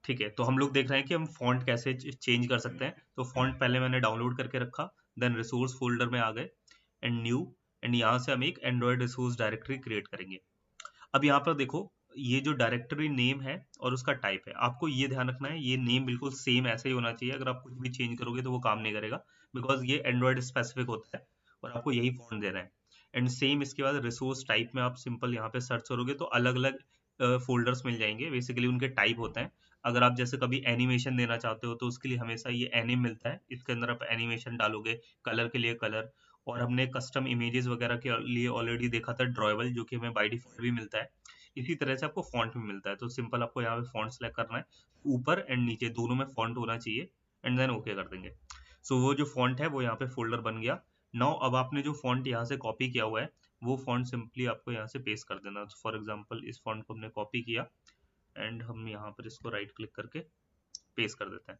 ठीक है, तो हम लोग देख रहे हैं कि हम फॉन्ट कैसे चेंज कर सकते हैं। तो फॉन्ट पहले मैंने डाउनलोड करके रखा, देन रिसोर्स फोल्डर में आ गए एंड न्यू, एंड यहाँ से हम एक एंड्रॉयड रिसोर्स डायरेक्टरी क्रिएट करेंगे। अब यहाँ पर देखो, ये जो डायरेक्टरी नेम है और उसका टाइप है, आपको ये ध्यान रखना है, ये नेम बिल्कुल सेम ऐसे ही होना चाहिए। अगर आप कुछ भी चेंज करोगे तो वो काम नहीं करेगा, बिकॉज ये एंड्रॉयड स्पेसिफिक होता है और आपको यही फॉन्ट देना है। एंड सेम इसके बाद रिसोर्स टाइप में आप सिंपल यहाँ पे सर्च करोगे तो अलग अलग फोल्डर्स मिल जाएंगे, बेसिकली उनके टाइप होते हैं। अगर आप जैसे कभी एनिमेशन देना चाहते हो तो उसके लिए हमेशा ये एनिम मिलता है, इसके अंदर आप एनिमेशन डालोगे, कलर के लिए कलर, और हमने कस्टम इमेजेस वगैरह के लिए ऑलरेडी देखा था ड्रॉएबल, जो कि हमें बाय डिफॉल्ट भी मिलता है। इसी तरह से आपको फॉन्ट भी मिलता है। तो सिंपल आपको यहाँ पे फॉन्ट सेलेक्ट करना है, ऊपर एंड नीचे दोनों में फॉन्ट होना चाहिए, एंड देन ओके कर देंगे। सो वो जो फॉन्ट है वो यहाँ पे फोल्डर बन गया। नाउ अब आपने जो फॉन्ट यहाँ से कॉपी किया हुआ है वो फॉन्ट सिंपली आपको यहाँ से पेस्ट कर देना। फॉर एग्जाम्पल इस फॉन्ट को हमने कॉपी किया एंड हम यहाँ पर इसको राइट क्लिक करके पेस्ट कर देते हैं।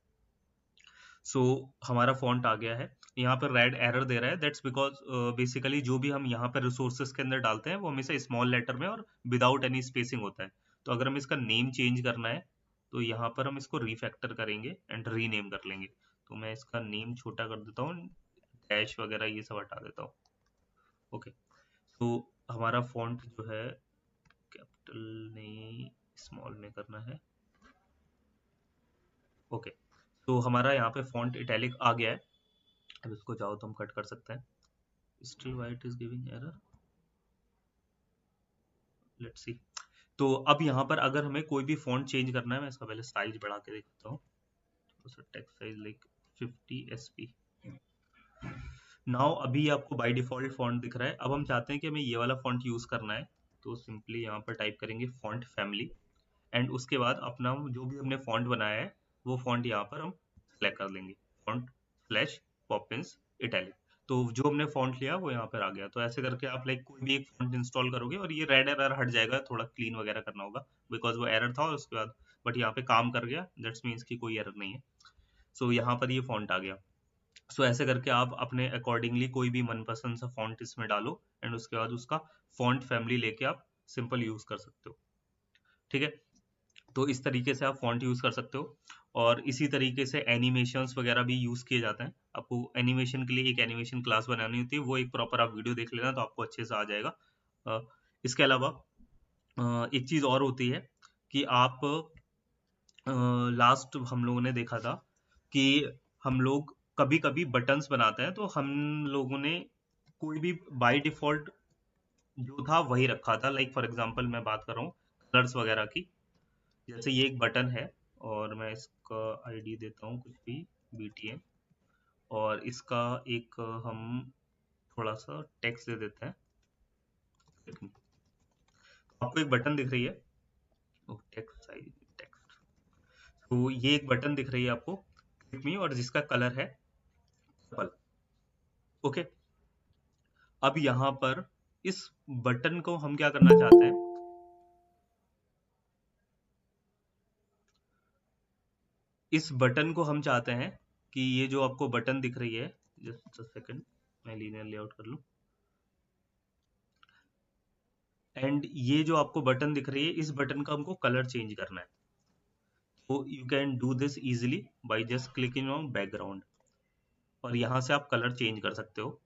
सो हमारा फॉन्ट आ गया है। यहाँ पर रेड एरर दे रहा है, दैट्स बिकॉज बेसिकली जो भी हम यहाँ पर रिसोर्सेज के अंदर डालते हैं वो हमेशा स्मॉल लेटर में और विदाउट एनी स्पेसिंग होता है। तो अगर हमें इसका नेम चेंज करना है तो यहाँ पर हम इसको रिफैक्टर करेंगे एंड रीनेम कर लेंगे। तो मैं इसका नेम छोटा कर देता हूँ, डैश वगैरह ये सब हटा देता हूँ। ओके, तो हमारा फॉन्ट जो है कैपिटल नहीं स्मॉल में करना है। ओके, तो हमारा यहाँ पे फॉन्ट इटैलिक आ गया है। अब इसको चाहो तो हम कट कर सकते हैं। Still why it is giving error, let's see. तो अब यहाँ पर अगर हमें कोई भी फॉन्ट चेंज करना है, मैं इसका पहले साइज बढ़ा के देखता हूँ, थोड़ा सा text size like 50 SP। Now अभी आपको बाय डिफॉल्ट फॉन्ट दिख रहा है। अब हम चाहते हैं कि हमें ये वाला फॉन्ट यूज करना है, तो सिंपली यहाँ पर टाइप करेंगे फॉन्ट फैमिली, एंड उसके बाद अपना जो भी हमने फॉन्ट बनाया है वो फॉन्ट यहाँ पर हम सेलेक्ट कर लेंगे, फॉन्ट स्लैश पॉपिंस इटैलिक। तो जो हमने फॉन्ट लिया वो यहाँ पर आ गया। तो ऐसे करके आप लाइक कोई भी एक फॉन्ट इंस्टॉल करोगे और ये रेड एरर हट जाएगा, थोड़ा क्लीन वगैरह करना होगा बिकॉज वो एरर था और उसके बाद बट यहाँ पे काम कर गया, दैट्स मीन्स की कोई एरर नहीं है। सो यहाँ पर ये फॉन्ट आ गया। सो ऐसे करके आप अपने अकॉर्डिंगली कोई भी मनपसंद सा फॉन्ट इसमें डालो एंड उसके बाद उसका फॉन्ट फैमिली लेके आप सिंपल यूज कर सकते हो। ठीक है, तो इस तरीके से आप फॉन्ट यूज कर सकते हो। और इसी तरीके से एनिमेशंस वगैरह भी यूज किए जाते हैं। आपको एनिमेशन के लिए एक एनिमेशन क्लास बनानी होती है, वो एक प्रॉपर आप वीडियो देख लेना तो आपको अच्छे से आ जाएगा। इसके अलावा एक चीज और होती है कि आप लास्ट हम लोगों ने देखा था कि हम लोग कभी कभी बटन्स बनाते हैं, तो हम लोगों ने कोई भी बाय डिफॉल्ट जो था वही रखा था। लाइक फॉर एग्जांपल मैं बात कर रहा हूँ कलर्स वगैरह की। जैसे ये एक बटन है और मैं इसका आईडी देता हूँ कुछ भी, BTM, और इसका एक हम थोड़ा सा टेक्स्ट दे देते हैं। आपको एक बटन दिख रही है, टेक्स्ट साइज टेक्स्ट, तो ये एक बटन दिख रही है आपको क्लिक मी, और जिसका कलर है पर्पल। ओके, अब यहाँ पर इस बटन को हम क्या करना चाहते हैं, इस बटन को हम चाहते हैं कि ये जो आपको बटन दिख रही है, जस्ट अ सेकंड मैं लीनियर लेआउट कर लूं, एंड ये जो आपको बटन दिख रही है इस बटन का हमको कलर चेंज करना है। तो you can do this easily by just clicking on background, और यहाँ से आप कलर चेंज कर सकते हो।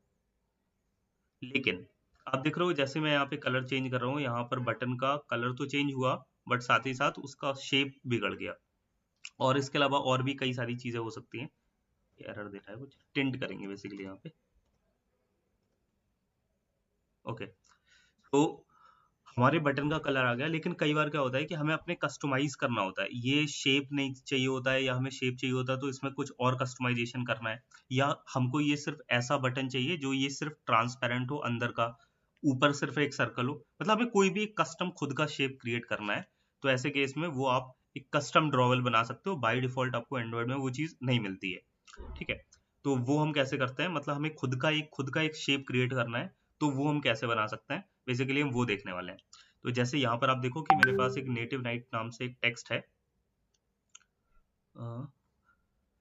लेकिन आप देख रहे हो जैसे मैं यहाँ पे कलर चेंज कर रहा हूँ, यहाँ पर बटन का कलर तो चेंज हुआ बट साथ ही साथ उसका शेप बिगड़ गया। और इसके अलावा और भी कई सारी चीजें हो सकती हैं। एरर दे रहा है कुछ, टिंट करेंगे बेसिकली यहाँ पे। ओके, तो हमारे बटन का कलर आ गया, लेकिन कई बार क्या होता है कि हमें अपने कस्टमाइज करना होता है, ये शेप नहीं चाहिए होता है या हमें शेप चाहिए होता है तो इसमें कुछ और कस्टमाइजेशन करना है, या हमको ये सिर्फ ऐसा बटन चाहिए जो ये सिर्फ ट्रांसपेरेंट हो अंदर का, ऊपर सिर्फ एक सर्कल हो, मतलब हमें कोई भी कस्टम खुद का शेप क्रिएट करना है। तो ऐसे केस में वो आप एक कस्टम ड्रॉवेल बना सकते हो। बाय डिफॉल्ट आपको एंड्रॉइड में वो चीज नहीं मिलती है। ठीक है, तो वो हम कैसे करते हैं, मतलब हमें खुद का एक शेप क्रिएट करना है, तो वो हम कैसे बना सकते हैं, बेसिकली हम वो देखने वाले हैं। तो जैसे यहाँ पर आप देखो कि मेरे पास एक नेटिव नाइट नाम से एक टेक्स्ट है,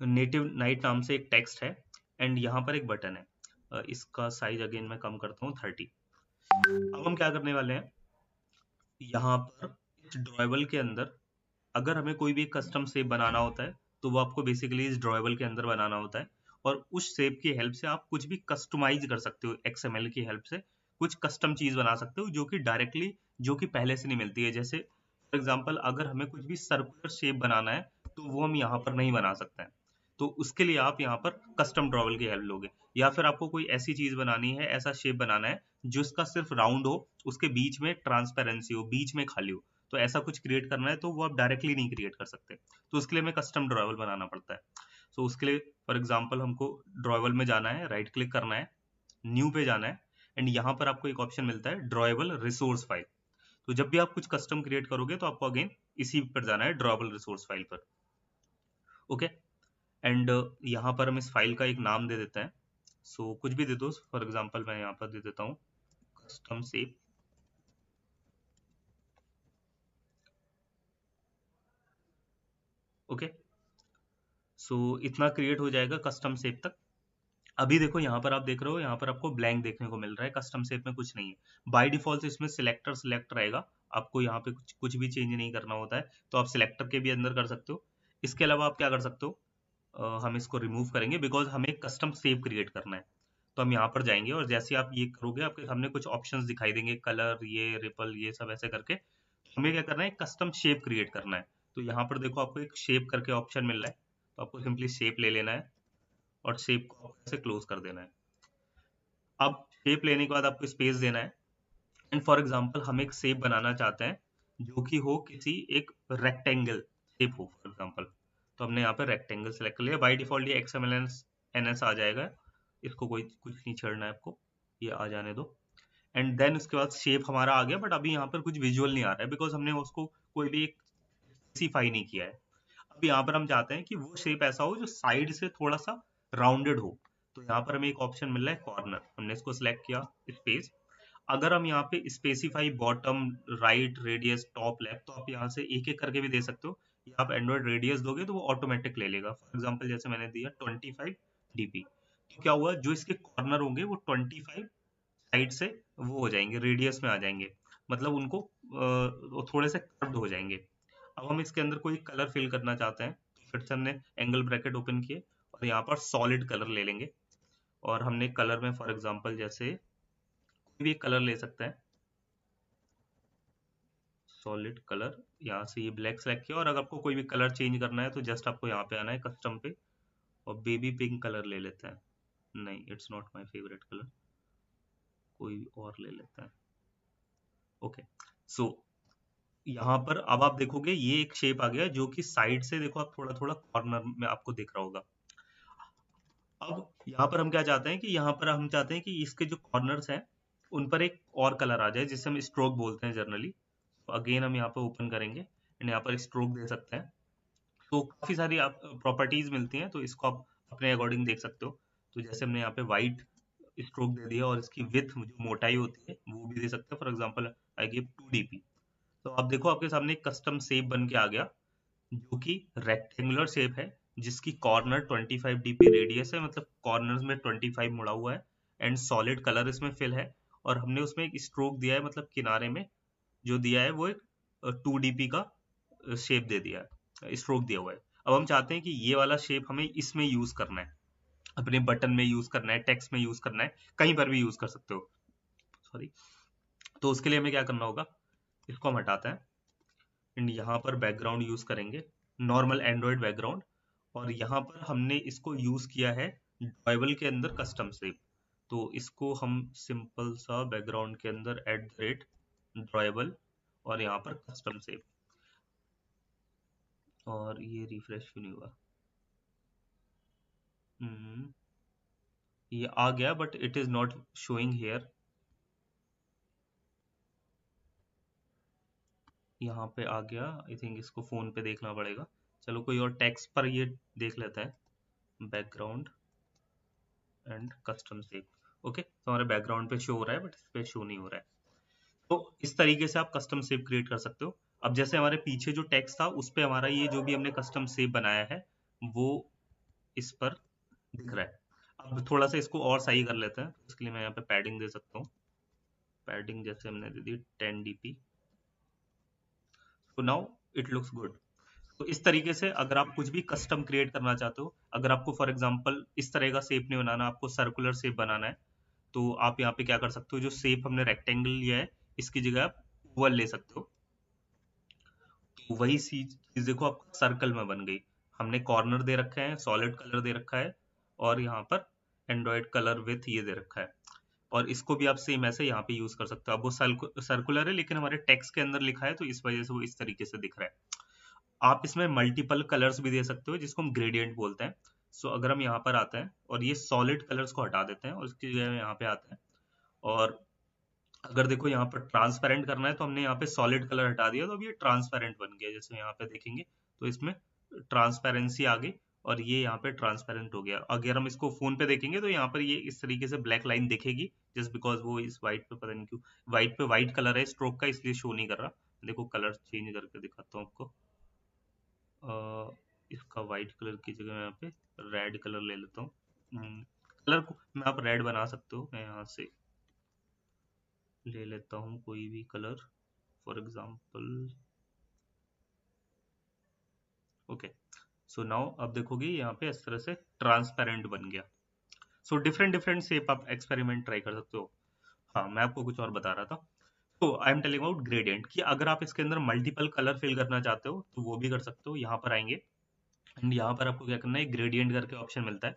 नेटिव नाइट नाम से एक टेक्स्ट है, एंड यहाँ पर एक बटन है। इसका साइज अगेन मैं कम करता हूँ 30। अब हम क्या करने वाले हैं, यहाँ पर इस ड्रॉएबल के अंदर अगर हमें कोई भी कस्टम शेप बनाना होता है तो वो आपको बेसिकली इस ड्रॉएबल के अंदर बनाना होता है, और उस शेप की हेल्प से आप कुछ भी कस्टमाइज कर सकते हो, XML की हेल्प से कुछ कस्टम चीज बना सकते हो जो कि डायरेक्टली, जो कि पहले से नहीं मिलती है। जैसे फॉर एग्जांपल अगर हमें कुछ भी सर्कुलर शेप बनाना है तो वो हम यहाँ पर नहीं बना सकते हैं, तो उसके लिए आप यहाँ पर कस्टम ड्रॉवेल की हेल्प लोगे। या फिर आपको कोई ऐसी चीज बनानी है, ऐसा शेप बनाना है जिसका सिर्फ राउंड हो, उसके बीच में ट्रांसपेरेंसी हो, बीच में खाली हो, तो ऐसा कुछ क्रिएट करना है तो वो आप डायरेक्टली नहीं क्रिएट कर सकते, तो उसके लिए हमें कस्टम ड्रॉवेल बनाना पड़ता है। तो उसके लिए फॉर एग्जाम्पल हमको ड्रॉवेल में जाना है, राइट क्लिक करना है, न्यू पे जाना है, एंड यहाँ पर आपको एक ऑप्शन मिलता है ड्रॉएबल रिसोर्स फाइल। तो जब भी आप कुछ कस्टम क्रिएट करोगे तो आपको अगेन इसी पर जाना है, ड्रॉएबल रिसोर्स फाइल पर। ओके, एंड यहाँ पर हम इस फाइल का एक नाम दे देते हैं। सो कुछ भी दे दो, फॉर एग्जाम्पल मैं यहाँ पर दे देता हूँ कस्टम शेप। ओके, सो इतना क्रिएट हो जाएगा कस्टम शेप तक। अभी देखो यहाँ पर आप देख रहे हो, यहाँ पर आपको ब्लैंक देखने को मिल रहा है, कस्टम शेप में कुछ नहीं है। बाय डिफॉल्ट इसमें सिलेक्टर सिलेक्ट रहेगा, आपको यहाँ पे कुछ भी चेंज नहीं करना होता है, तो आप सिलेक्टर के भी अंदर कर सकते हो। इसके अलावा आप क्या कर सकते हो, हम इसको रिमूव करेंगे बिकॉज हमें कस्टम शेप क्रिएट करना है। तो हम यहाँ पर जाएंगे और जैसे आप ये करोगे आपके सामने कुछ ऑप्शंस दिखाई देंगे, कलर, ये रिपल, ये सब ऐसे करके। हमें क्या करना है, कस्टम शेप क्रिएट करना है। तो यहाँ पर देखो आपको एक शेप करके ऑप्शन मिल रहा है, तो आपको सिंपली शेप ले लेना है और शेप को ऐसे क्लोज कर देना है। अब शेप लेने के बाद आपको स्पेस देना है, एंड फॉर एग्जांपल हम एक शेप बनाना चाहते हैं जो कि हो किसी एक रेक्टेंगल शेप हो फॉर एग्जांपल। तो हमने यहाँ पे रेक्टेंगल सेलेक्ट कर लिया, बाय डिफॉल्ट ये XML NS आ जाएगा, इसको कोई कुछ नहीं छेड़ना है आपको, ये आ जाने दो। एंड देन उसके बाद शेप हमारा आ गया, बट अभी यहाँ पर कुछ विजुअल नहीं आ रहा है बिकॉज हमने उसको कोई भी एक स्पेसिफाई नहीं किया है। अब यहाँ पर हम चाहते हैं कि वो शेप ऐसा हो जो साइड से थोड़ा सा राउंडेड हो, तो यहाँ पर हमें एक ऑप्शन मिल रहा है कॉर्नर, हमने इसको सिलेक्ट किया, स्पेस। अगर हम यहाँ पे specify bottom, right, radius, top, left, तो आप यहाँ से एक एक करके भी दे सकते हो, या आप एंड्रॉइड रेडियस दोगे तो वो ऑटोमेटिक ले लेगा। फॉर एग्जाम्पल जैसे मैंने दिया 25 DP, तो क्या हुआ, जो इसके कॉर्नर होंगे वो 25 साइड से वो हो जाएंगे, रेडियस में आ जाएंगे, मतलब उनको वो थोड़े से कर्व्ड हो जाएंगे। अब हम इसके अंदर कोई कलर फिल करना चाहते हैं, तो फिर से हमने एंगल ब्रैकेट ओपन किए और यहाँ पर सॉलिड कलर ले लेंगे, और हमने कलर में फॉर एग्जांपल जैसे कोई भी कलर ले सकते हैं, सॉलिड कलर, यहाँ से ये ब्लैक सेलेक्ट किया, और अगर आपको कोई भी कलर चेंज करना है तो जस्ट आपको यहाँ पे आना है कस्टम पे, और बेबी पिंक कलर ले लेते हैं, नहीं it's not my favourite colour, कोई और ले लेते हैं। ओके, सो यहाँ पर अब आप देखोगे ये एक शेप आ गया जो कि साइड से देखो, आप थोड़ा थोड़ा कॉर्नर में आपको दिख रहा होगा। अब यहाँ पर हम क्या चाहते हैं कि यहाँ पर हम चाहते हैं कि इसके जो कॉर्नर्स हैं उन पर एक और कलर आ जाए जिसे हम स्ट्रोक बोलते हैं जनरली। तो अगेन हम यहाँ पर ओपन करेंगे एंड यहाँ पर स्ट्रोक दे सकते हैं, तो काफी सारी आप प्रॉपर्टीज मिलती हैं, तो इसको आप अपने अकॉर्डिंग देख सकते हो। तो जैसे हमने यहाँ पे वाइट स्ट्रोक दे दिया, और इसकी विथ जो मोटाई होती है वो भी दे सकते हैं, for example I give 2 DP। तो आप देखो आपके सामने एक कस्टम शेप बन के आ गया जो कि रेक्टेंगुलर शेप है, जिसकी कॉर्नर 25 DP रेडियस है, मतलब कॉर्नर्स में 25 मुड़ा हुआ है, एंड सॉलिड कलर इसमें फिल है, और हमने उसमें एक स्ट्रोक दिया है, मतलब किनारे में जो दिया है वो एक 2 DP का शेप दे दिया है, स्ट्रोक दिया हुआ है। अब हम चाहते हैं कि ये वाला शेप हमें इसमें यूज करना है, अपने बटन में यूज करना है, टेक्स्ट में यूज करना है, कहीं पर भी यूज कर सकते हो, सॉरी। तो उसके लिए हमें क्या करना होगा, इसको हम हटाते हैं, एंड यहाँ पर बैकग्राउंड यूज करेंगे, नॉर्मल एंड्रॉयड बैकग्राउंड, और यहाँ पर हमने इसको यूज किया है ड्राइवल के अंदर कस्टम शेप। तो इसको हम सिंपल सा बैकग्राउंड के अंदर @ड्राइवल, और यहाँ पर कस्टम शेप, और ये रिफ्रेश क्यों नहीं हुआ, हम्म, ये आ गया but it is not showing here, यहाँ पे आ गया, आई थिंक इसको फोन पे देखना पड़ेगा। चलो कोई और टेक्स्ट पर ये देख लेता है, background and custom shape. Okay, तो हमारे बैकग्राउंड पे शो हो रहा है बट इस पे शो नहीं हो रहा है। तो इस तरीके से आप कस्टम शेप क्रिएट कर सकते हो। अब जैसे हमारे पीछे जो टेक्स्ट था उस पे हमारा ये जो भी हमने कस्टम शेप बनाया है वो इस पर दिख रहा है। अब थोड़ा सा इसको और सही कर लेते हैं, तो इसके लिए मैं यहाँ पे पैडिंग दे सकता हूँ, पैडिंग जैसे हमने दे दी 10 DP, तो नाउ इट लुक्स गुड। तो इस तरीके से अगर आप कुछ भी कस्टम क्रिएट करना चाहते हो, अगर आपको फॉर एग्जांपल इस तरह का शेप नहीं बनाना, आपको सर्कुलर शेप बनाना है, तो आप यहाँ पे क्या कर सकते हो, जो शेप हमने रेक्टेंगल लिया है इसकी जगह आप ओवल ले सकते हो। तो वही चीज देखो आपका सर्कल में बन गई। हमने कॉर्नर दे रखे हैं, सॉलिड कलर दे रखा है, और यहाँ पर एंड्रॉयड कलर विथ ये दे रखा है। और इसको भी आप सेम ऐसे यहाँ पे यूज कर सकते हो। अब वो सर्कुलर है लेकिन हमारे टेक्स्ट के अंदर लिखा है, तो इस वजह से वो इस तरीके से दिख रहा है। आप इसमें मल्टीपल कलर्स भी दे सकते हो, जिसको हम ग्रेडियंट बोलते हैं। सो अगर हम यहाँ पर आते हैं और ये सॉलिड कलर्स को हटा देते हैं और इसकी जगह यहाँ पे आते हैं, और अगर देखो यहाँ पर ट्रांसपेरेंट करना है तो हमने यहाँ पे सॉलिड कलर हटा दिया, तो अब ये ट्रांसपेरेंट बन गया। जैसे यहाँ पे देखेंगे तो इसमें ट्रांसपेरेंसी आ गई और ये यहाँ पे ट्रांसपेरेंट हो गया। अगर हम इसको फोन पे देखेंगे तो यहाँ पर ये इस तरीके से ब्लैक लाइन दिखेगी, जस्ट बिकॉज वो इस व्हाइट पे पता नहीं क्यों, व्हाइट पे व्हाइट कलर है स्ट्रोक का, इसलिए शो नहीं कर रहा। देखो कलर चेंज करके दिखाता हूँ आपको। इसका व्हाइट कलर की जगह मैं यहाँ पे रेड कलर ले लेता हूँ। कलर को मैं आप रेड बना सकते हो, मैं यहाँ से ले लेता हूँ कोई भी colour, for example okay. So now अब देखोगे यहाँ पे इस तरह से ट्रांसपेरेंट बन गया। सो डिफरेंट डिफरेंट शेप आप एक्सपेरिमेंट ट्राई कर सकते हो। हाँ, मैं आपको कुछ और बता रहा था। तो I am telling about gradient, कि अगर आप इसके अंदर मल्टीपल कलर फिल करना चाहते हो तो वो भी कर सकते हो। यहाँ पर आएंगे एंड यहाँ पर आपको क्या करना है, ग्रेडियंट करके ऑप्शन मिलता है,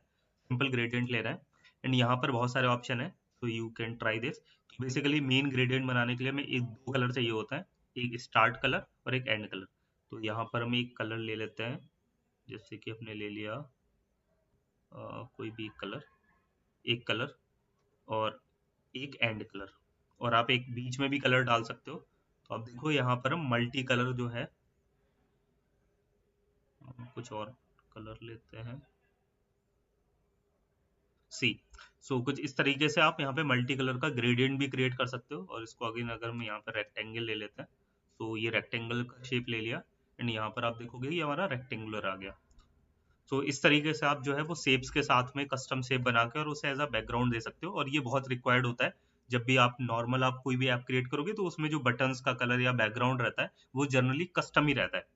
सिंपल ग्रेडियंट ले रहा है। एंड यहाँ पर बहुत सारे ऑप्शन है, तो यू कैन ट्राई दिस। तो बेसिकली मेन ग्रेडियंट बनाने के लिए हमें एक दो कलर चाहिए होता है, एक स्टार्ट कलर और एक एंड कलर। तो यहाँ पर हम एक कलर ले लेते हैं, जैसे कि हमने ले लिया कोई भी कलर, एक कलर और एक एंड कलर, और आप एक बीच में भी कलर डाल सकते हो। तो अब देखो यहाँ पर हम मल्टी कलर जो है, कुछ और कलर लेते हैं, सी। सो कुछ इस तरीके से आप यहाँ पे मल्टी कलर का ग्रेडियंट भी क्रिएट कर सकते हो। और इसको अगेन अगर हम यहाँ पर रेक्टेंगल ले लेते हैं, तो ये रेक्टेंगल का शेप ले लिया, एंड यहाँ पर आप देखोगे ये हमारा रेक्टेंगुलर आ गया। तो इस तरीके से आप जो है वो शेप्स के साथ में कस्टम शेप बना के और उसे एज अ बैकग्राउंड दे सकते हो। और ये बहुत रिक्वायर्ड होता है जब भी आप नॉर्मल आप कोई भी ऐप क्रिएट करोगे, तो उसमें जो बटन्स का कलर या बैकग्राउंड रहता है वो जनरली कस्टम ही रहता है।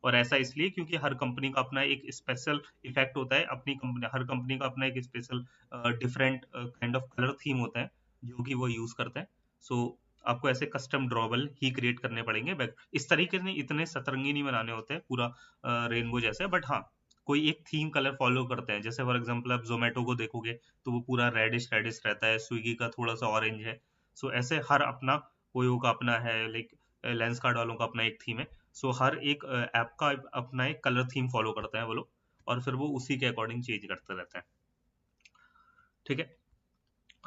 और ऐसा इसलिए क्योंकि हर कंपनी का अपना एक स्पेशल इफेक्ट होता है, अपनी कंपनी, हर कंपनी का अपना एक special different kind of colour theme होता है जो कि वो यूज करते हैं। सो आपको ऐसे कस्टम ड्रॉबल ही क्रिएट करने पड़ेंगे। इस तरीके से इतने सतरंगी नहीं बनाने होते हैं पूरा रेनबो जैसे, बट हाँ कोई एक थीम कलर फॉलो करते हैं। जैसे फॉर एग्जांपल आप जोमेटो को देखोगे तो वो पूरा रेडिश रेडिश रहता है, स्विगी का थोड़ा सा ऑरेंज है। सो ऐसे हर अपना, ओयो का अपना है, लाइक लेंस कार्ड वालों का अपना एक थीम है। सो हर एक ऐप का अपना एक कलर थीम फॉलो करते हैं वो लोग, और फिर वो उसी के अकॉर्डिंग चेंज करते रहते हैं। ठीक है।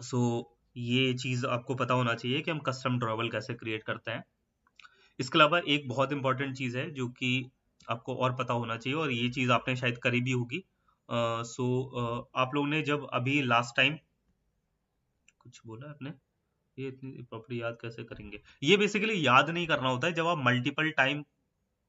सो ये चीज आपको पता होना चाहिए कि हम कस्टम ड्रॉबल कैसे क्रिएट करते हैं। इसके अलावा एक बहुत इंपॉर्टेंट चीज है जो कि आपको और पता होना चाहिए, और ये चीज आपने शायद करी भी होगी। आप लोगों ने जब अभी लास्ट टाइम कुछ बोला आपने, ये इतनी प्रॉपर्टी याद कैसे करेंगे, ये बेसिकली याद नहीं करना होता है। जब आप मल्टीपल टाइम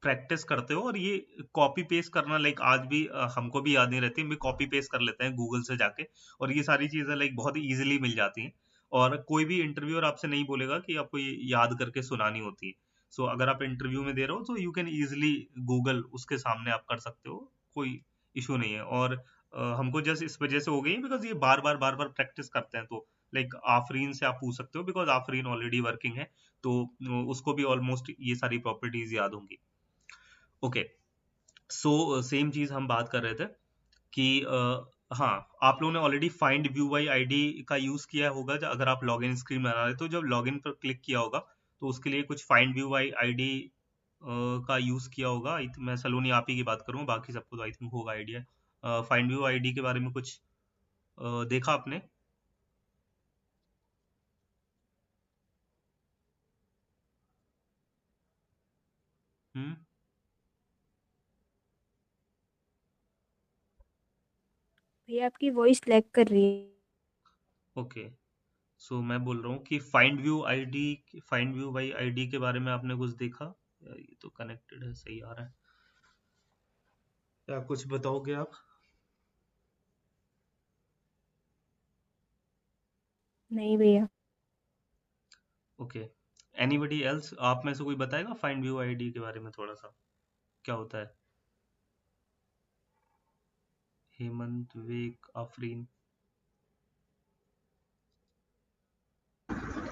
प्रैक्टिस करते हो, और ये कॉपी पेस्ट करना, लाइक आज भी हमको भी याद नहीं रहती, हम भी कॉपी पेस्ट कर लेते हैं गूगल से जाके, और ये सारी चीजें लाइक बहुत इजीली मिल जाती हैं। और कोई भी इंटरव्यूअर आपसे नहीं बोलेगा कि आपको ये याद करके सुनानी होती है। सो अगर आप इंटरव्यू में दे रहे हो तो यू कैन इजिली गूगल उसके सामने आप कर सकते हो, कोई इशू नहीं है। और हमको जस्ट इस वजह से हो गई बिकॉज ये बार बार प्रैक्टिस करते हैं। तो लाइक आफरीन से आप पूछ सकते हो, बिकॉज आफरीन ऑलरेडी वर्किंग है, तो उसको भी ऑलमोस्ट ये सारी प्रॉपर्टीज याद होंगी। ओके। सो सेम चीज हम बात कर रहे थे कि हाँ, आप लोगों ने already find view by ID का यूज किया होगा। अगर आप लॉगिन स्क्रीन बना रहे, तो जब लॉगिन पर क्लिक किया होगा तो उसके लिए कुछ फाइंड व्यू बाई आईडी का यूज किया होगा। मैं सलोनी आप ही की बात करूँ, बाकी सबको तो आई थिंक होगा आइडिया। फाइंड व्यू आईडी के बारे में कुछ देखा आपने? हम्म। भैया आपकी वॉइस लैग कर रही है। ओके। सो मैं बोल रहा हूँ कि find view ID, find view by ID के बारे में आपने कुछ देखा? यार ये तो कनेक्टेड है, सही आ रहा है, क्या कुछ बताओगे आप? नहीं भैया। ओके। एनीबडी एल्स आप में से कोई बताएगा फाइंड व्यू आईडी के बारे में थोड़ा सा, क्या होता है? हेमंत, विवेक, आफरीन।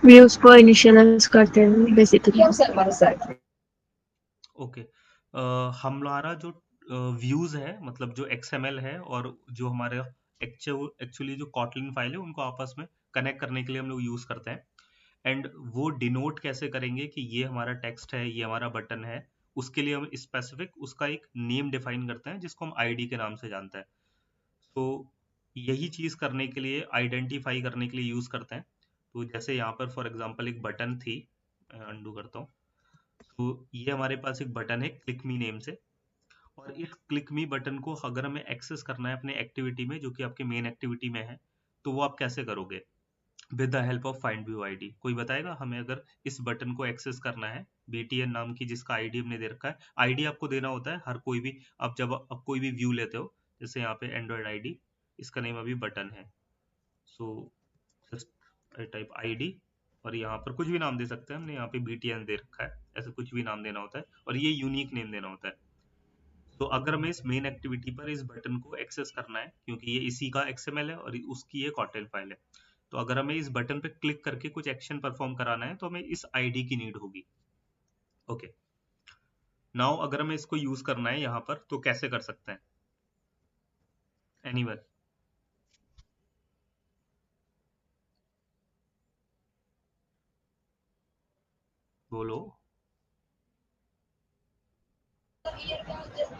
व्यूज को इनिशियलाइज करते हैं बेसिकली। ओके, हमारा जो व्यूज है, मतलब जो XML है और जो हमारे एक्चुअली जो कॉटलिन फाइल है, उनको आपस में कनेक्ट करने के लिए हम लोग यूज करते हैं। एंड वो डिनोट कैसे करेंगे कि ये हमारा टेक्स्ट है, ये हमारा बटन है, उसके लिए हम स्पेसिफिक उसका एक नेम डिफाइन करते हैं जिसको हम आईडी के नाम से जानते हैं। तो यही चीज करने के लिए, आइडेंटिफाई करने के लिए यूज करते हैं। तो जैसे यहाँ पर फॉर एग्जांपल एक बटन थी, अंडू करता हूँ। तो ये हमारे पास एक बटन है क्लिक मी नेम से, और इस क्लिक मी बटन को अगर हमें एक्सेस करना है अपने एक्टिविटी में, जो कि आपके मेन एक्टिविटी में है, तो वो आप कैसे करोगे? With the help of find view ID. कोई बताएगा हमें, अगर इस बटन को एक्सेस करना है, BTN नाम की जिसका आईडी हमने दे रखा है, आईडी आपको देना होता है हर कोई भी, आप जब आप कोई भी व्यू लेते हो, जैसे यहाँ पे एंड्रॉइड आईडी, इसका नेम अभी बटन है। सो जस्ट टाइप आईडी, और यहाँ पर कुछ भी नाम दे सकते हैं, हमने यहाँ पे BTN दे रखा है, ऐसे कुछ भी नाम देना होता है, और ये यूनिक नेम देना होता है। तो अगर हमें इस मेन एक्टिविटी पर इस बटन को एक्सेस करना है, क्योंकि ये इसी का XML है और उसकी ये कॉटलिन फाइल है, तो अगर हमें इस बटन पे क्लिक करके कुछ एक्शन परफॉर्म कराना है, तो हमें इस आईडी की नीड होगी। ओके, नाउ अगर हमें इसको यूज करना है यहाँ पर, तो कैसे कर सकते हैं? एनीवन बोलो।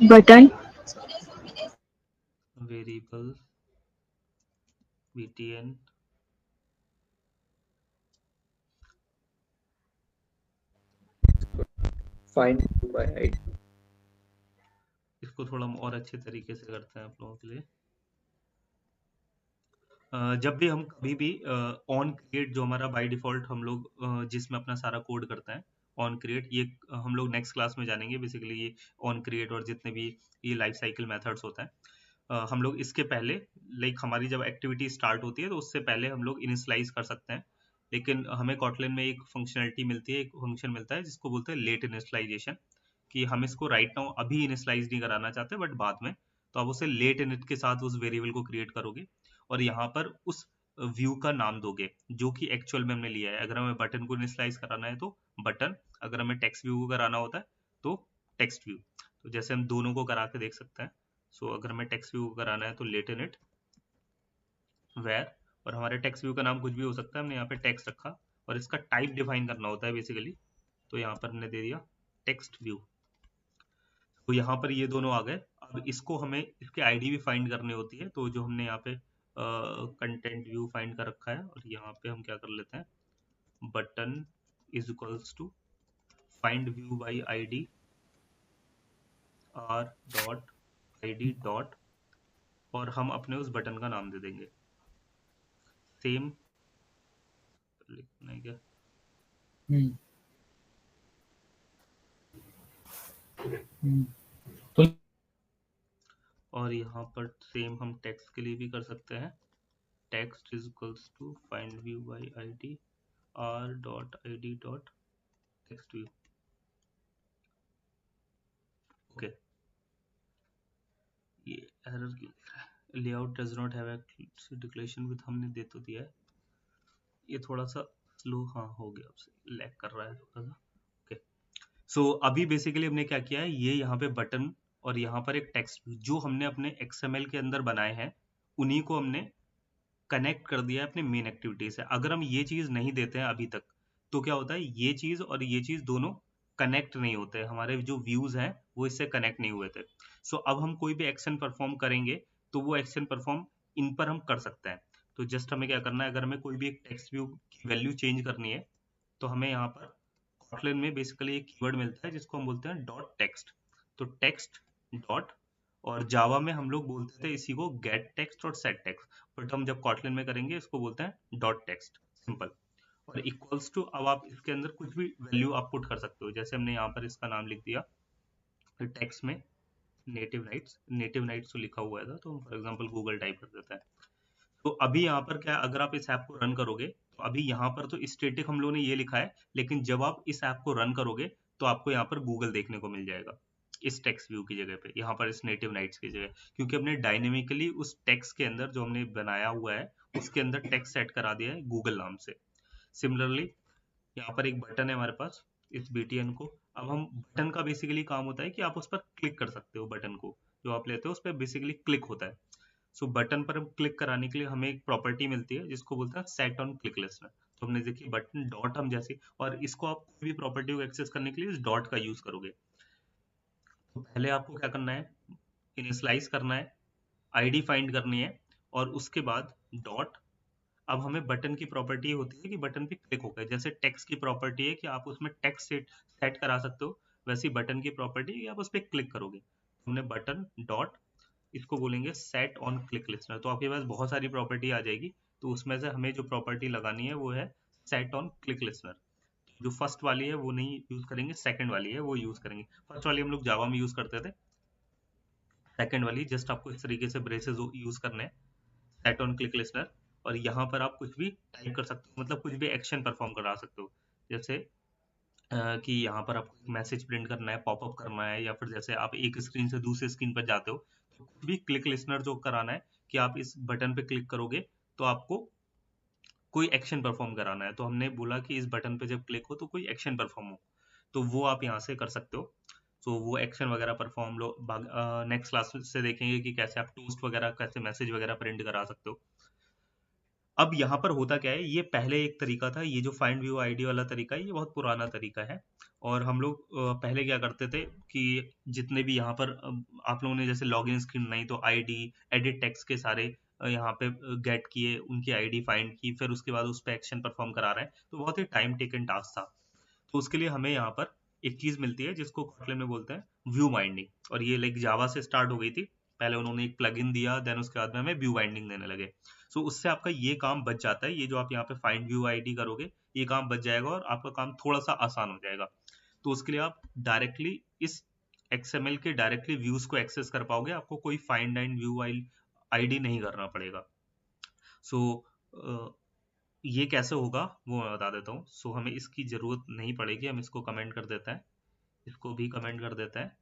Button variable BTN, find by ID. इसको थोड़ा और अच्छे तरीके से करते हैं आप लोगों के लिए। जब भी हम कभी भी ऑन क्रिएट, जो हमारा बाय डिफॉल्ट हम लोग जिसमें अपना सारा कोड करते हैं, ऑन क्रिएट, ये हम लोग नेक्स्ट क्लास में जानेंगे। बेसिकली ये ऑन क्रिएट और जितने भी ये लाइफ साइकिल मेथड्स होता है, हम लोग इसके पहले, लाइक हमारी जब एक्टिविटी स्टार्ट होती है, तो उससे पहले हम लोग इनिशलाइज कर सकते हैं। लेकिन हमें कॉटलिन में एक फंक्शनलिटी मिलती है, एक फंक्शन मिलता है जिसको बोलते हैं लेट इनिशलाइजेशन, कि हम इसको राइट नाउ अभी इनिशलाइज नहीं कराना चाहते, बट बाद में। तो आप उसे लेट इनिट के साथ उस वेरिएबल को क्रिएट करोगे, और यहाँ पर उस व्यू का नाम दोगे जो कि एक्चुअल में हमने लिया है। अगर हमें बटन को इनिशलाइज कराना है तो बटन, अगर हमें टेक्स्ट व्यू को कराना होता है तो टेक्स्ट व्यू। तो जैसे हम दोनों को करा के देख सकते हैं। सो अगर हमें टेक्स्ट व्यू को कराना है तो लेट इनिट वेयर, और हमारे टेक्स्ट व्यू का नाम कुछ भी हो सकता है, हमने यहाँ पे टेक्स्ट रखा, और इसका टाइप डिफाइन करना होता है बेसिकली। तो यहाँ पर हमने दे दिया टेक्स्ट व्यू। तो यहाँ पर ये दोनों आ गए। अब इसको हमें इसके आईडी भी फाइंड करनी होती है, तो जो हमने यहाँ पे कंटेंट व्यू फाइंड कर रखा है, और यहाँ पे हम क्या कर लेते हैं, button is equals to find view by ID r dot id dot, और हम अपने उस बटन का नाम दे देंगे सेम, लिखना है क्या, तो और यहाँ पर सेम हम टेक्स्ट के लिए भी कर सकते हैं, text is equals to find view by ID r dot id dot text view. Okay, ये एरर क्यों दे रहा है? Layout does not have declaration with, हमने दे तो दिया है, ये थोड़ा सा स्लो, हाँ हो गया, अब लैग कर रहा है थोड़ा सा। ओके, सो अभी बेसिकली हमने क्या किया है, ये यहाँ पे बटन और यहाँ पर एक टेक्स्ट जो हमने अपने XML के अंदर बनाए हैं, उन्हीं को हमने कनेक्ट कर दिया है अपने मेन एक्टिविटी से। अगर हम ये चीज नहीं देते हैं अभी तक, तो क्या होता है, ये चीज और ये चीज दोनों कनेक्ट नहीं होते, हमारे जो व्यूज हैं वो इससे कनेक्ट नहीं हुए थे। सो अब हम कोई भी एक्शन परफॉर्म करेंगे, तो वो एक्शन परफॉर्म इन पर हम कर सकते हैं। तो जस्ट हमें क्या करना है, अगर हमें कोई भी एक टेक्स्ट व्यू की वैल्यू चेंज करनी है, तो हमें यहाँ पर कॉटलिन में बेसिकली एक कीवर्ड मिलता है जिसको हम बोलते हैं डॉट टेक्स्ट। तो टेक्स्ट डॉट, और जावा में हम लोग बोलते थे इसी को गेट टेक्स्ट और सेट टेक्स्ट, बट हम जब कॉटलिन में करेंगे इसको बोलते हैं डॉट टेक्स्ट, सिंपल। और इक्वल्स टू, अब आप इसके अंदर कुछ भी वैल्यू आप पुट कर सकते हो, जैसे हमने यहाँ पर इसका नाम लिख दिया टेक्स्ट में नेटिव नाइट्स, नेटिव नाइट्स तो लिखा हुआ था, तो हम फॉर एग्जांपल गूगल टाइप कर देते हैं। तो अभी यहाँ पर क्या, अगर आप इस ऐप को रन करोगे, तो अभी यहाँ पर तो स्टैटिक हम लोगों ने ये लिखा है, लेकिन जब आप इस ऐप को रन करोगे तो आपको यहाँ पर गूगल देखने को मिल जाएगा। इस टेक्स्ट व्यू की जगह पे, यहाँ पर इस नेटिव नाइट्स की जगह, क्योंकि हमने डायनेमिकली उस टेक्स्ट के अंदर जो हमने बनाया हुआ है उसके अंदर टेक्स्ट सेट करा दिया है गूगल नाम से। सिमिलरली यहाँ पर एक बटन है हमारे पास इस BTN को। अब हम बटन का बेसिकली काम होता है कि आप उस पर क्लिक कर सकते हो, बटन को जो आप लेते हो उस पर बेसिकली क्लिक होता है। सो बटन पर क्लिक कराने के लिए हमें एक प्रॉपर्टी मिलती है जिसको बोलते हैं सेट ऑन क्लिक लिस्टनर। तो हमने देखिए बटन डॉट हम जैसे, और इसको आप कोई भी प्रॉपर्टी को एक्सेस करने के लिए इस डॉट का यूज करोगे। तो पहले आपको क्या करना है, इनिशियलाइज करना है, आईडी फाइंड करनी है, और उसके बाद डॉट। अब हमें बटन की प्रॉपर्टी होती है कि बटन पे क्लिक होकर, जैसे टेक्स्ट की प्रॉपर्टी है कि आप उसमें टेक्स्ट सेट करा सकते हो, वैसी बटन की प्रॉपर्टी है आप उस पर क्लिक करोगे। हमने बटन डॉट, इसको बोलेंगे सेट ऑन क्लिक लिस्टनर। तो आपके पास बहुत सारी प्रॉपर्टी आ जाएगी, तो उसमें से हमें जो प्रॉपर्टी लगानी है वो है सेट ऑन क्लिक लिस्टनर। जो फर्स्ट वाली है वो नहीं यूज करेंगे, सेकंड वाली है वो यूज करेंगे। फर्स्ट वाली हम लोग जावा में यूज करते थे, सेकंड वाली जस्ट आपको इस तरीके से ब्रेसेस यूज करने हैं, सेट ऑन क्लिक लिस्टनर। और यहाँ पर आप कुछ भी टाइप कर सकते हो, मतलब कुछ भी एक्शन परफॉर्म करा सकते हो, जैसे कि यहाँ पर आपको मैसेज प्रिंट करना है, पॉपअप करना है, या फिर जैसे आप एक स्क्रीन से दूसरे स्क्रीन पर जाते हो तो कुछ भी क्लिक लिस्टनर जो कराना है कि आप इस बटन पे क्लिक करोगे तो आपको कोई एक्शन परफॉर्म कराना है। तो हमने बोला कि इस बटन पे जब क्लिक हो तो कोई एक्शन परफॉर्म हो, तो वो आप यहाँ से कर सकते हो। तो वो एक्शन वगैरह परफॉर्म लोग नेक्स्ट क्लास से देखेंगे कि कैसे आप टोस्ट वगैरह, कैसे मैसेज वगैरह प्रिंट करा सकते हो। अब यहाँ पर होता क्या है, ये पहले एक तरीका था, ये जो फाइंड व्यू आईडी वाला तरीका है ये बहुत पुराना तरीका है। और हम लोग पहले क्या करते थे कि जितने भी यहाँ पर आप लोगों ने जैसे लॉगिन स्क्रीन नहीं तो आईडी एडिट टेक्स्ट के सारे यहाँ पे गेट किए, उनकी आईडी फाइंड की, फिर उसके बाद उस पर एक्शन परफॉर्म करा रहे हैं, तो बहुत ही टाइम टेकन टास्क था। तो उसके लिए हमें यहाँ पर एक चीज मिलती है जिसको कोटलिन में बोलते हैं व्यू बाइंडिंग, और ये लाइक जावा से स्टार्ट हो गई थी। पहले उन्होंने एक प्लगइन दिया, देन उसके बाद में हमें व्यू बाइंडिंग देने लगे। सो उससे आपका ये काम बच जाता है, ये जो आप यहाँ पे फाइंड व्यू आईडी करोगे ये काम बच जाएगा और आपका काम थोड़ा सा आसान हो जाएगा। तो उसके लिए आप डायरेक्टली इस XML के डायरेक्टली व्यूज को एक्सेस कर पाओगे, आपको कोई फाइंड एंड व्यू आईडी नहीं करना पड़ेगा। सो ये कैसे होगा वो मैं बता देता हूँ। सो हमें इसकी जरूरत नहीं पड़ेगी, हम इसको कमेंट कर देते हैं, इसको भी कमेंट कर देते हैं,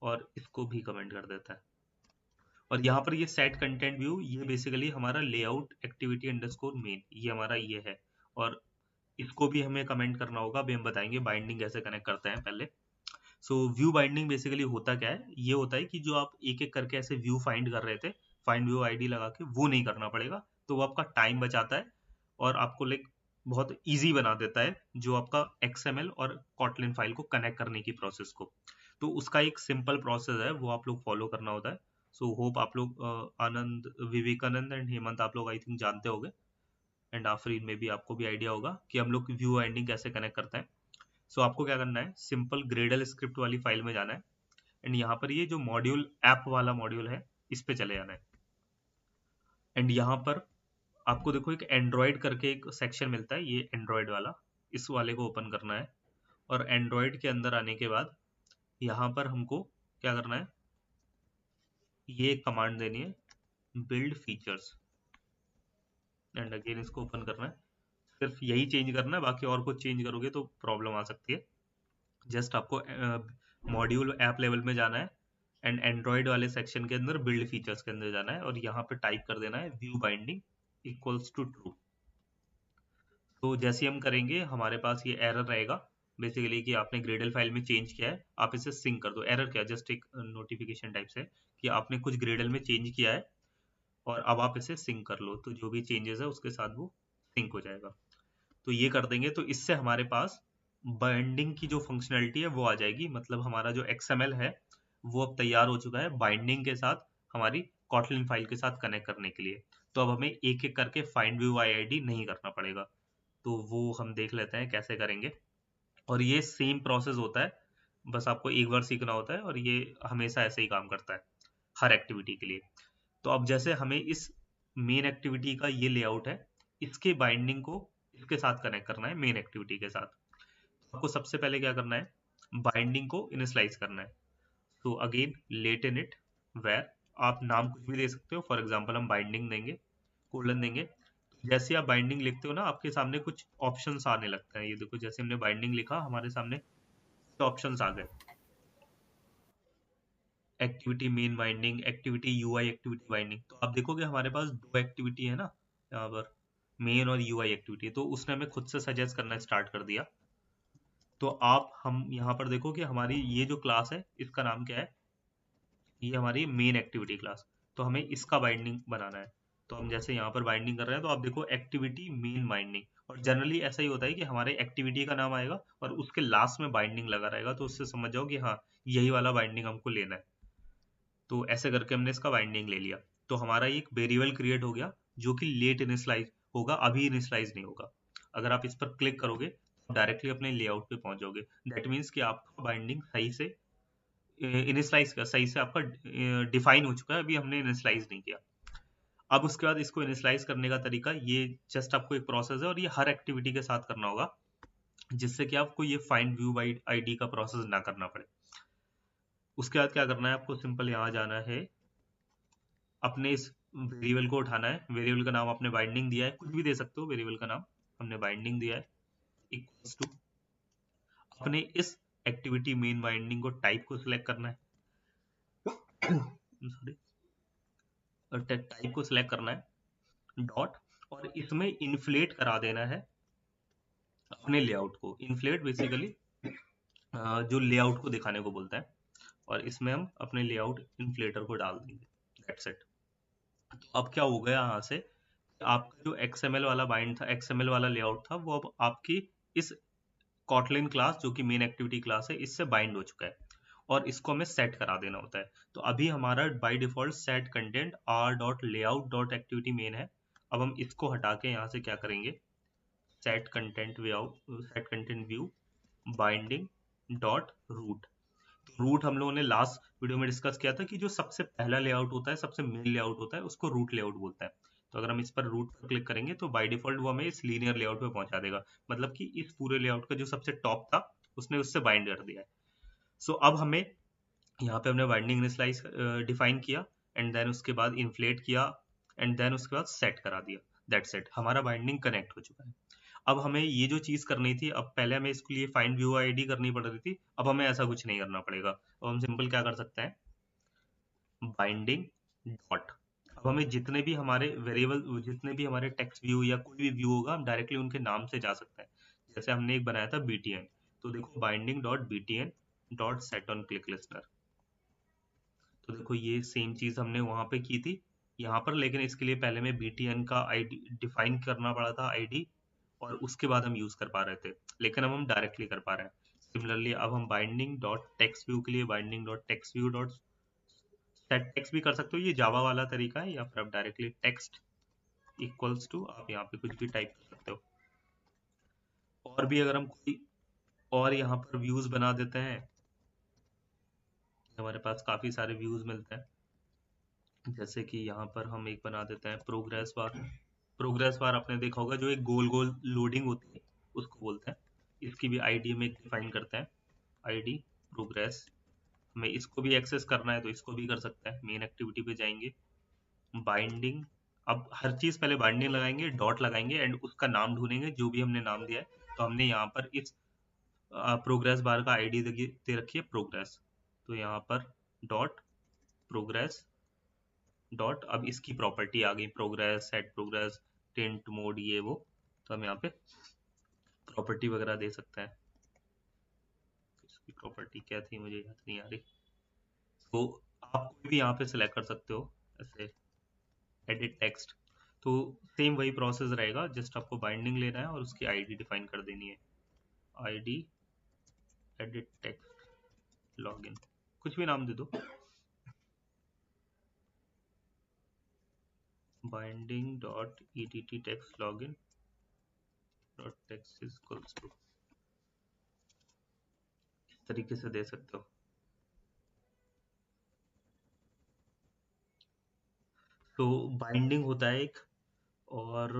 और इसको भी कमेंट कर देता है। और यहाँ पर ये सेट कंटेंट व्यू, ये बेसिकली हमारा लेआउट एक्टिविटी अंडरस्कोर मेन, ये हमारा ये है, और इसको भी हमें कमेंट करना होगा। अभी हम बताएंगे बाइंडिंग कैसे कनेक्ट करते हैं पहले। सो व्यू बाइंडिंग बेसिकली होता क्या है, ये होता है कि जो आप एक एक करके ऐसे व्यू फाइंड कर रहे थे, फाइंड व्यू आईडी लगा के, वो नहीं करना पड़ेगा। तो वो आपका टाइम बचाता है और आपको लाइक बहुत इजी बना देता है जो आपका XML और Kotlin फाइल को कनेक्ट करने की प्रोसेस को। तो उसका एक सिंपल प्रोसेस है, वो आप लोग फॉलो करना होता है। सो होप आप लोग आनंद, विवेकानंद एंड हेमंत आप लोग आई थिंक जानते होंगे, एंड आफरीन में भी आपको भी आइडिया होगा कि हम लोग व्यू बाइंडिंग कैसे कनेक्ट करते हैं। सो आपको क्या करना है, सिंपल ग्रेडल स्क्रिप्ट वाली फाइल में जाना है, एंड यहाँ पर ये जो मॉड्यूल ऐप वाला मॉड्यूल है इस पे चले जाना है। एंड यहाँ पर आपको देखो एक एंड्रॉयड करके एक सेक्शन मिलता है, ये एंड्रॉयड वाला, इस वाले को ओपन करना है। और एंड्रॉयड के अंदर आने के बाद यहाँ पर हमको क्या करना है, ये एक कमांड देनी है, बिल्ड फीचर्स, एंड अगेन इसको ओपन करना है। सिर्फ यही चेंज करना है, बाकी और कुछ चेंज करोगे तो प्रॉब्लम आ सकती है। जस्ट आपको मॉड्यूल ऐप लेवल में जाना है एंड एंड्रॉयड वाले सेक्शन के अंदर बिल्ड फीचर्स के अंदर जाना है, और यहाँ पे टाइप कर देना है view binding equals to true. तो जैसे हम करेंगे हमारे पास ये एरर रहेगा बेसिकली कि आपने ग्रेडल फाइल में चेंज किया है, आप इसे सिंक कर दो। एरर क्या, जस्ट एक नोटिफिकेशन टाइप से कि आपने कुछ ग्रेडल में चेंज किया है और अब आप इसे सिंक कर लो, तो जो भी चेंजेस है उसके साथ वो सिंक हो जाएगा। तो ये कर देंगे तो इससे हमारे पास बाइंडिंग की जो फंक्शनैलिटी है वो आ जाएगी, मतलब हमारा जो XML है वो अब तैयार हो चुका है बाइंडिंग के साथ हमारी Kotlin फाइल के साथ कनेक्ट करने के लिए। तो अब हमें एक एक करके फाइंड व्यू आईडी नहीं करना पड़ेगा, तो वो हम देख लेते हैं कैसे करेंगे। और ये सेम प्रोसेस होता है, बस आपको एक बार सीखना होता है, और ये हमेशा ऐसे ही काम करता है हर एक्टिविटी के लिए। तो अब जैसे हमें इस मेन एक्टिविटी का ये लेआउट है, इसके बाइंडिंग को इसके साथ कनेक्ट करना है मेन एक्टिविटी के साथ। आपको सबसे पहले क्या करना है, बाइंडिंग को इनिशियलाइज करना है। तो again lateinit var, आप नाम कुछ भी दे सकते हो, फॉर एग्जांपल हम बाइंडिंग देंगे, कोलन देंगे। जैसे आप बाइंडिंग लिखते हो ना, आपके सामने कुछ ऑप्शंस आने लगते हैं। ये देखो जैसे हमने बाइंडिंग लिखा, हमारे सामने ऑप्शंस आ गए। Activity main binding, activity UI activity binding. तो आप देखोगे हमारे पास दो एक्टिविटी है ना यहाँ पर, मेन और यूआई एक्टिविटी। तो उसने हमें खुद से सजेस्ट करना स्टार्ट कर दिया। तो आप हम यहाँ पर देखो कि हमारी ये जो क्लास है इसका नाम क्या है, ये हमारी मेन एक्टिविटी क्लास। तो हमें इसका बाइंडिंग बनाना है। तो हम जैसे यहाँ पर बाइंडिंग कर रहे हैं तो आप देखो एक्टिविटी मेन बाइंडिंग, और जनरली ऐसा ही होता है कि हमारे एक्टिविटी का नाम आएगा और उसके लास्ट में बाइंडिंग लगा रहेगा, तो उससे समझ जाओ कि हाँ यही वाला बाइंडिंग हमको लेना है। तो ऐसे करके हमने इसका बाइंडिंग ले लिया। तो हमारा एक वेरिएबल क्रिएट हो गया जो कि लेट इनिशियलाइज होगा, अभी इनिशियलाइज नहीं होगा। अगर आप इस पर क्लिक करोगे तो डायरेक्टली अपने लेआउट पे पहुंच जाओगे। दैट मीन्स कि आपका बाइंडिंग सही से इनिशियलाइज का सही से आपका डिफाइन हो चुका है, अभी हमने इनिशियलाइज नहीं किया। अब उसके बाद इसको इनिशियलाइज करने का तरीका, ये जस्ट आपको एक प्रोसेस है और ये हर एक्टिविटी के साथ करना होगा, जिससे कि आपको ये फाइंड व्यू बाई आईडी का प्रोसेस ना करना पड़े। उसके बाद क्या करना है, आपको सिंपल यहाँ जाना है, अपने इस वेरिएबल को उठाना है। वेरिएबल का नाम आपने बाइंडिंग दिया है, कुछ भी दे सकते हो, वेरिएबल का नाम हमने बाइंडिंग दिया है, इक्वल्स टू अपने इस एक्टिविटी मेन बाइंडिंग को टाइप को सिलेक्ट करना है सॉरी, टाइप को सिलेक्ट करना है डॉट, और इसमें इन्फ्लेट करा देना है अपने लेआउट को। इन्फ्लेट बेसिकली जो लेआउट को दिखाने को बोलता है, और इसमें हम अपने लेआउट इन्फ्लेटर को डाल देंगे। That's it. तो अब क्या हो गया यहाँ से, आपका जो XML वाला बाइंड था, XML वाला लेआउट था, वो अब आपकी इस कॉटलिन क्लास जो कि मेन एक्टिविटी क्लास है इससे बाइंड हो चुका है, और इसको हमें सेट करा देना होता है। तो अभी हमारा by default set content r.layout.activity main है। अब हम इसको हटा के यहाँ से क्या करेंगे, set content view binding dot root. Root हम लोगों ने लास्ट वीडियो में डिस्कस किया था कि जो सबसे पहला लेआउट होता है, सबसे मेन लेआउट होता है, उसको रूट लेआउट बोलता है। तो अगर हम इस पर रूट पर क्लिक करेंगे तो बाय डिफॉल्ट वो हमें इस लीनियर लेआउट पे पहुंचा देगा, मतलब कि इस पूरे लेआउट का जो सबसे टॉप था उसने उससे बाइंड कर दिया है। सो अब हमें यहाँ पे हमने बाइंडिंग इनिशियलाइज डिफाइन किया, एंड देन उसके बाद इन्फ्लेट किया, एंड देन उसके बाद सेट करा दिया। दैट्स इट, हमारा बाइंडिंग कनेक्ट हो चुका है। अब हमें ये जो चीज करनी थी, अब पहले हमें इसके लिए फाइंड व्यू आईडी करनी पड़ रही थी, अब हमें ऐसा कुछ नहीं करना पड़ेगा। अब हम सिंपल क्या कर सकते हैं, बाइंडिंग डॉट, अब हमें जितने भी हमारे वेरिएबल, जितने भी हमारे टेक्स्ट व्यू या कोई भी व्यू होगा, हम डायरेक्टली उनके नाम से जा सकते हैं। जैसे हमने एक बनाया था btn, तो देखो binding dot btn dot set on click listener. तो देखो ये सेम चीज हमने वहां पे की थी यहाँ पर, लेकिन इसके लिए पहले में btn का आईडी डिफाइन करना पड़ा था, आईडी, और उसके बाद हम यूज कर पा रहे थे, लेकिन अब हम डायरेक्टली कर पा रहे हैं। सिमिलरली अब हम बाइंडिंग डॉट टेक्स्ट व्यू के लिए binding dot text view dot set text भी कर सकते हो, ये जावा वाला तरीका है, या फिर आप डायरेक्टली टेक्स्ट इक्वल्स टू, आप यहाँ पे कुछ भी टाइप कर सकते हो। और भी अगर हम कोई और यहाँ पर व्यूज बना देते हैं, हमारे पास काफी सारे व्यूज मिलते हैं। जैसे कि यहाँ पर हम एक बना देते हैं प्रोग्रेस बार। प्रोग्रेस बार आपने देखा होगा, जो एक गोल गोल लोडिंग होती है उसको बोलते हैं। इसकी भी आईडी में डिफाइन करते हैं, आईडी प्रोग्रेस। हमें इसको भी एक्सेस करना है तो इसको भी कर सकते हैं। मेन एक्टिविटी पे जाएंगे, बाइंडिंग, अब हर चीज पहले बाइंडिंग लगाएंगे, डॉट लगाएंगे, एंड उसका नाम ढूंढेंगे जो भी हमने नाम दिया है। तो हमने यहाँ पर इस प्रोग्रेस बार का आईडी दे रखी है प्रोग्रेस, तो यहाँ पर डॉट प्रोग्रेस डॉट, अब इसकी प्रॉपर्टी आ गई progress, set progress, tint mode, ये वो। तो हम यहाँ पे प्रॉपर्टी वगैरह दे सकते हैं। इसकी प्रॉपर्टी क्या थी मुझे याद नहीं आ रही। तो आप कोई भी यहाँ पे सिलेक्ट कर सकते हो, ऐसे एडिट टेक्स्ट। तो सेम वही प्रोसेस रहेगा, जस्ट आपको बाइंडिंग लेना है और उसकी आईडी डिफाइन कर देनी है, आईडी एडिट टेक्स्ट लॉगिन, कुछ भी नाम दे दो, binding dot edt text login dot text is equals to, इस तरीके से दे सकते हो। तो बाइंडिंग होता है एक, और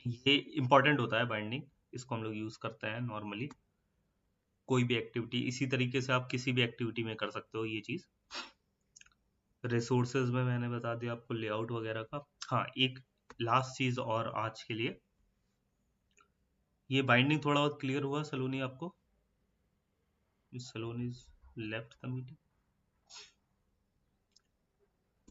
ये इम्पोर्टेंट होता है बाइंडिंग, इसको हम लोग यूज करते हैं नॉर्मली कोई भी एक्टिविटी। इसी तरीके से आप किसी भी एक्टिविटी में कर सकते हो ये चीज। रिसोर्सेज में मैंने बता दिया आपको लेआउट वगैरह का। हाँ, एक लास्ट चीज और आज के लिए, ये बाइंडिंग थोड़ा बहुत क्लियर हुआ सलोनी आपको? सलोनी इज लेफ्ट द मीटिंग।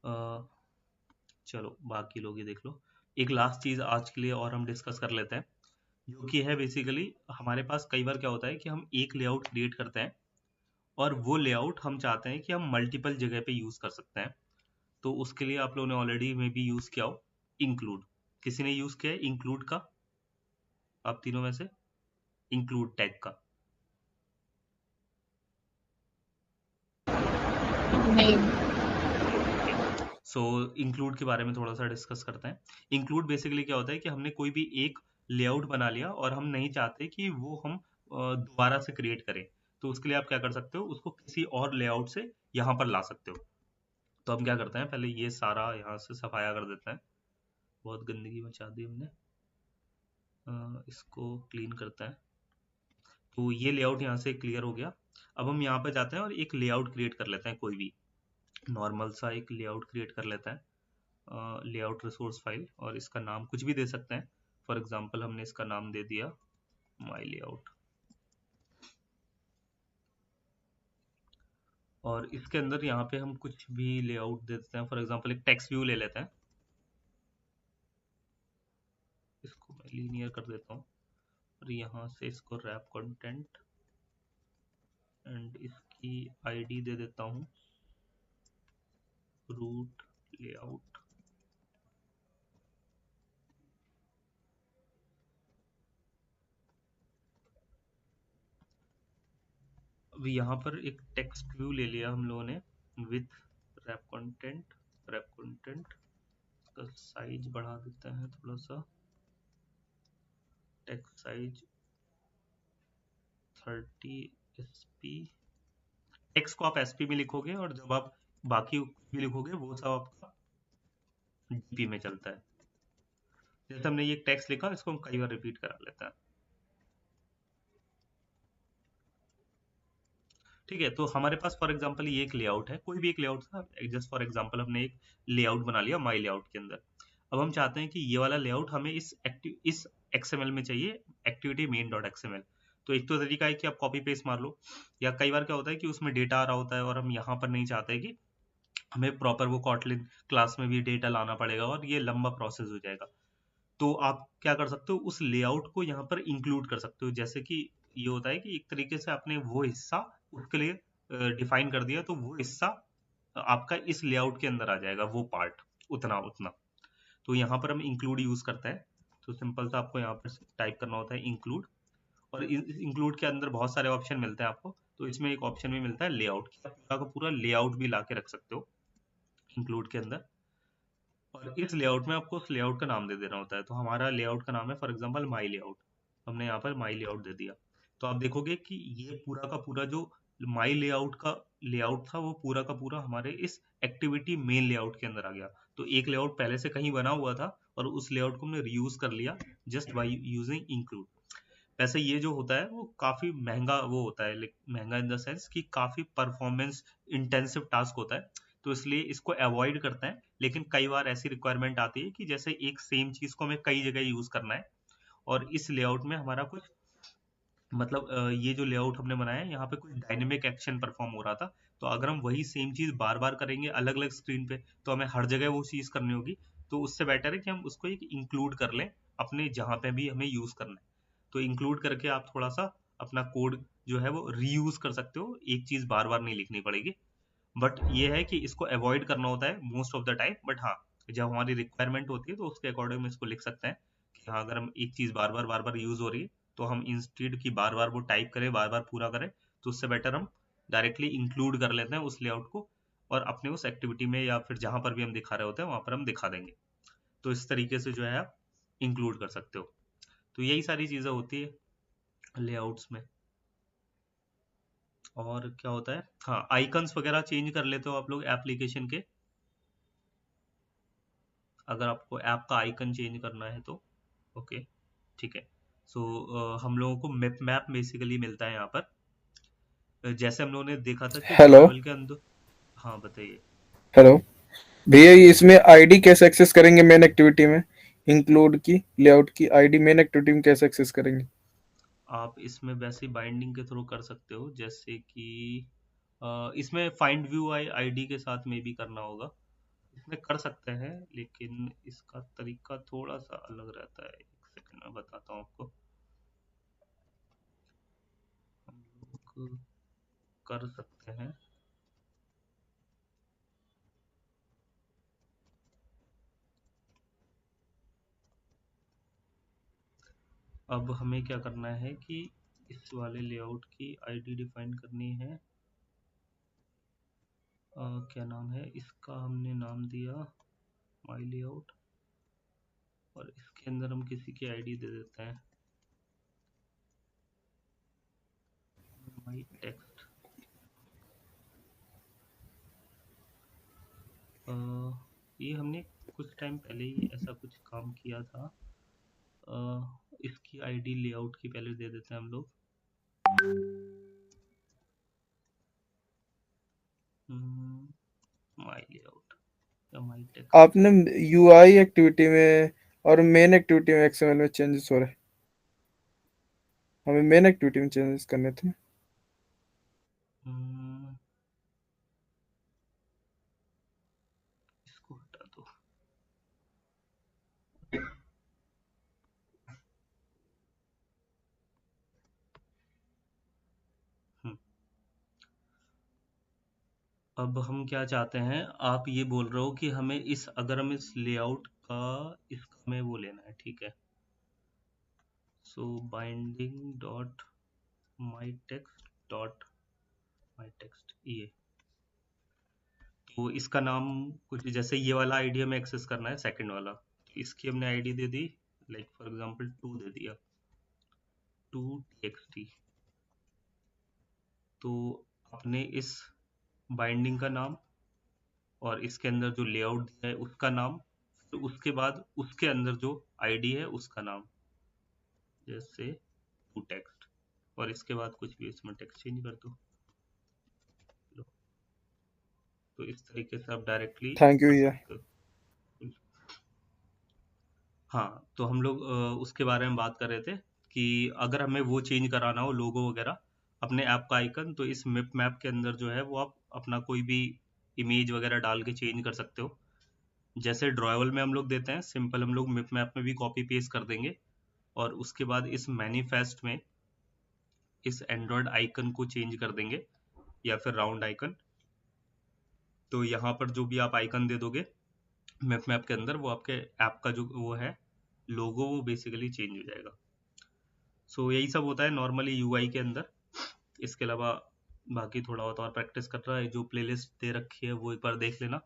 चलो बाकी लोग ये देख लो। एक लास्ट चीज़ आज के लिए और हम डिस्कस कर लेते हैं, जो कि है बेसिकली हमारे पास कई बार क्या होता है कि हम एक लेआउट क्रिएट करते हैं और वो लेआउट हम चाहते हैं कि हम मल्टीपल जगह पे यूज़ कर सकते हैं। तो उसके लिए आप लोगों ने ऑलरेडी मे बी यूज़ किया हो इंक्लूड। किसी ने यूज़ किया है इंक्लूड का? आप तीनों में से इंक्लूड टैग का? नहीं। सो इंक्लूड के बारे में थोड़ा सा डिस्कस करते हैं। इंक्लूड बेसिकली क्या होता है कि हमने कोई भी एक लेआउट बना लिया और हम नहीं चाहते कि वो हम दोबारा से क्रिएट करें, तो उसके लिए आप क्या कर सकते हो, उसको किसी और लेआउट से यहाँ पर ला सकते हो। तो हम क्या करते हैं, पहले ये सारा यहाँ से सफाया कर देते हैं, बहुत गंदगी मचा दी हमने। इसको क्लीन करते हैं। तो ये लेआउट यहाँ से क्लियर हो गया। अब हम यहाँ पे जाते हैं और एक लेआउट क्रिएट कर लेते हैं, कोई भी नॉर्मल सा एक लेआउट क्रिएट कर लेते हैं, लेआउट रिसोर्स फाइल, और इसका नाम कुछ भी दे सकते हैं। फॉर एग्जांपल हमने इसका नाम दे दिया माई लेआउट, और इसके अंदर यहाँ पे हम कुछ भी लेआउट दे देते हैं। फॉर एग्जांपल एक टेक्स्ट व्यू ले लेते हैं, इसको मैं लीनियर कर देता हूँ और यहाँ से इसको रैप कंटेंट एंड इसकी आईडी दे देता हूँ रूट लेआउट। अब यहाँ पर एक टेक्स्ट व्यू ले लिया हम लोगों ने विथ रैप कंटेंट का साइज बढ़ा देते हैं थोड़ा सा, टेक्स्ट साइज 30 SP। टेक्स्ट को आप SP में लिखोगे और जब आप बाकी भी लिखोगे वो सब आपका DP में चलता है। जैसे हमने ये टेक्स्ट लिखा, इसको हम कई बार रिपीट करा लेते हैं। ठीक है, तो हमारे पास फॉर एग्जांपल ये एक लेआउट है, कोई भी एक लेआउट था, जस्ट फॉर एग्जांपल हमने एक लेआउट बना लिया माई लेआउट के अंदर। अब हम चाहते हैं कि ये वाला लेआउट हमें इस XML में चाहिए, एक्टिविटी मेन डॉट XML। तो एक तो तरीका है कि आप कॉपी पेस्ट मार लो, या कई बार क्या होता है कि उसमें डेटा आ रहा होता है और हम यहाँ पर नहीं चाहते कि हमें प्रॉपर वो कॉटलिन क्लास में भी डेटा लाना पड़ेगा और ये लंबा प्रोसेस हो जाएगा। तो आप क्या कर सकते हो, उस लेआउट को यहाँ पर इंक्लूड कर सकते हो। जैसे कि ये होता है कि एक तरीके से आपने वो हिस्सा उसके लिए डिफाइन कर दिया, तो वो हिस्सा आपका इस लेआउट के अंदर आ जाएगा, वो पार्ट उतना उतना। तो यहाँ पर हम इंक्लूड यूज करते हैं। तो सिंपल सा आपको यहाँ पर टाइप करना होता है इंक्लूड, और इंक्लूड के अंदर बहुत सारे ऑप्शन मिलते हैं आपको। तो इसमें एक ऑप्शन भी मिलता है लेआउट, पूरा का पूरा लेआउट भी ला के रख सकते हो इंक्लूड के अंदर। और इस लेआउट में आपको उस लेआउट का नाम दे देना होता है। तो हमारा लेआउट का नाम है फॉर एग्जांपल माई लेआउट, हमने यहाँ पर माई लेआउट दे दिया। तो आप देखोगे कि ये पूरा का पूरा जो माई लेआउट का लेआउट था, वो पूरा का पूरा हमारे इस एक्टिविटी मेन लेआउट के अंदर आ गया। तो एक लेआउट पहले से कहीं बना हुआ था और उस लेआउट को हमने रीयूज कर लिया जस्ट बाई यूजिंग इंक्लूड। वैसे ये जो होता है वो काफी महंगा वो होता है, महंगा इन द सेंस कि काफी परफॉर्मेंस इंटेंसिव टास्क होता है, तो इसलिए इसको अवॉइड करते हैं। लेकिन कई बार ऐसी रिक्वायरमेंट आती है कि जैसे एक सेम चीज को हमें कई जगह यूज करना है, और इस लेआउट में हमारा कुछ मतलब ये जो लेआउट हमने बनाया है यहाँ पे कुछ डायनेमिक एक्शन परफॉर्म हो रहा था। तो अगर हम वही सेम चीज बार बार करेंगे अलग अलग स्क्रीन पे, तो हमें हर जगह वो चीज करनी होगी। तो उससे बेटर है कि हम उसको एक इंक्लूड कर लें अपने जहाँ पे भी हमें यूज करना है। तो इंक्लूड करके आप थोड़ा सा अपना कोड जो है वो रीयूज कर सकते हो, एक चीज बार बार नहीं लिखनी पड़ेगी। बट ये है कि इसको अवॉइड करना होता है most of the time. But हाँ, जब हमारी रिक्वायरमेंट होती है तो उसके अकॉर्डिंग हम इसको लिख सकते हैं कि हाँ, अगर हम एक चीज बार बार यूज हो रही है, तो हम इंस्टेड की बार बार वो टाइप करें, बार बार पूरा करें, तो उससे बेटर हम डायरेक्टली इंक्लूड कर लेते हैं उस लेआउट को, और अपने उस एक्टिविटी में या फिर जहां पर भी हम दिखा रहे होते हैं वहां पर हम दिखा देंगे। तो इस तरीके से जो है आप इंक्लूड कर सकते हो। तो यही सारी चीजें होती है लेआउट्स में। और क्या होता है, हाँ, आइकन्स वगैरह चेंज कर लेते हो आप लोग एप्लीकेशन के, अगर आपको ऐप का आइकन चेंज करना है तो। ओके, ठीक है। सो हम लोगों को मैप बेसिकली मिलता है यहाँ पर, जैसे हम लोगों ने देखा था कि हेलो टेबल के अंदर। हाँ बताइए। हेलो भैया, ये इसमें आईडी कैसे एक्सेस करेंगे मेन एक्टिविटी में? इंक्लूड की लेआउट की आईडी मेन एक्टिविटी में कैसे एक्सेस करेंगे? आप इसमें वैसे बाइंडिंग के थ्रू कर सकते हो, जैसे कि इसमें फाइंड व्यू आईडी के साथ में भी करना होगा। इसमें कर सकते हैं, लेकिन इसका तरीका थोड़ा सा अलग रहता है। एक सेकंड में बताता हूँ आपको। हम लोग कर सकते हैं, अब हमें क्या करना है कि इस वाले लेआउट की आईडी डिफाइन करनी है। क्या नाम है इसका, हमने नाम दिया माई लेआउट, और इसके अंदर हम किसी की आईडी दे देते हैं माई टेक्स्ट। ये हमने कुछ टाइम पहले ही ऐसा कुछ काम किया था। इसकी आईडी लेआउट की पहले दे देते हैं हम लोग। माई लेआउट या माई टेक्स्ट। आपने यूआई एक्टिविटी में और मेन एक्टिविटी में एक्सएमएल में चेंजेस हो रहे हैं, हमें मेन एक्टिविटी में चेंजेस करने थे। इसको हटा दो। हम्म, अब हम क्या चाहते हैं, आप ये बोल रहे हो कि हमें इस, अगर हम इस लेआउट का इसका हमें वो लेना है, ठीक है। So binding dot my text dot my text, ये तो इसका नाम कुछ जैसे ये वाला आईडी हमें एक्सेस करना है, सेकंड वाला, तो इसकी हमने ID they the, like for example 2 दे दिया, 2txt। तो आपने इस बाइंडिंग का नाम और इसके अंदर जो लेआउट दिया है उसका नाम, फिर उसके बाद उसके अंदर जो आईडी है उसका नाम, जैसे 2text, और इसके बाद कुछ भी इसमें टेक्स्ट चेंज कर दो। लो, तो इस तरीके से आप डायरेक्टली थैंक यू कर भैया। सकते हो। हाँ, तो हम लोग उसके बारे में बात कर रहे थे कि अगर हमें वो चेंज कराना हो लोगो वगैरह अपने ऐप का आइकन, तो इस मिप मैप के अंदर जो है वो आप अपना कोई भी इमेज वगैरह डाल के चेंज कर सकते हो। जैसे ड्रॉयबल में हम लोग देते हैं सिंपल, हम लोग मिप मैप में भी कॉपी पेस्ट कर देंगे, और उसके बाद इस मैनिफेस्ट में इस एंड्रॉयड आइकन को चेंज कर देंगे, या फिर राउंड आइकन। तो यहाँ पर जो भी आप आइकन दे दोगे मिप मैप के अंदर, वो आपके ऐप का जो वो है लोगो, वो बेसिकली चेंज हो जाएगा। सो यही सब होता है नॉर्मली यूआई के अंदर। इसके अलावा बाकी थोड़ा बहुत और प्रैक्टिस कर रहा है, जो प्लेलिस्ट दे रखी है वो एक बार देख लेना।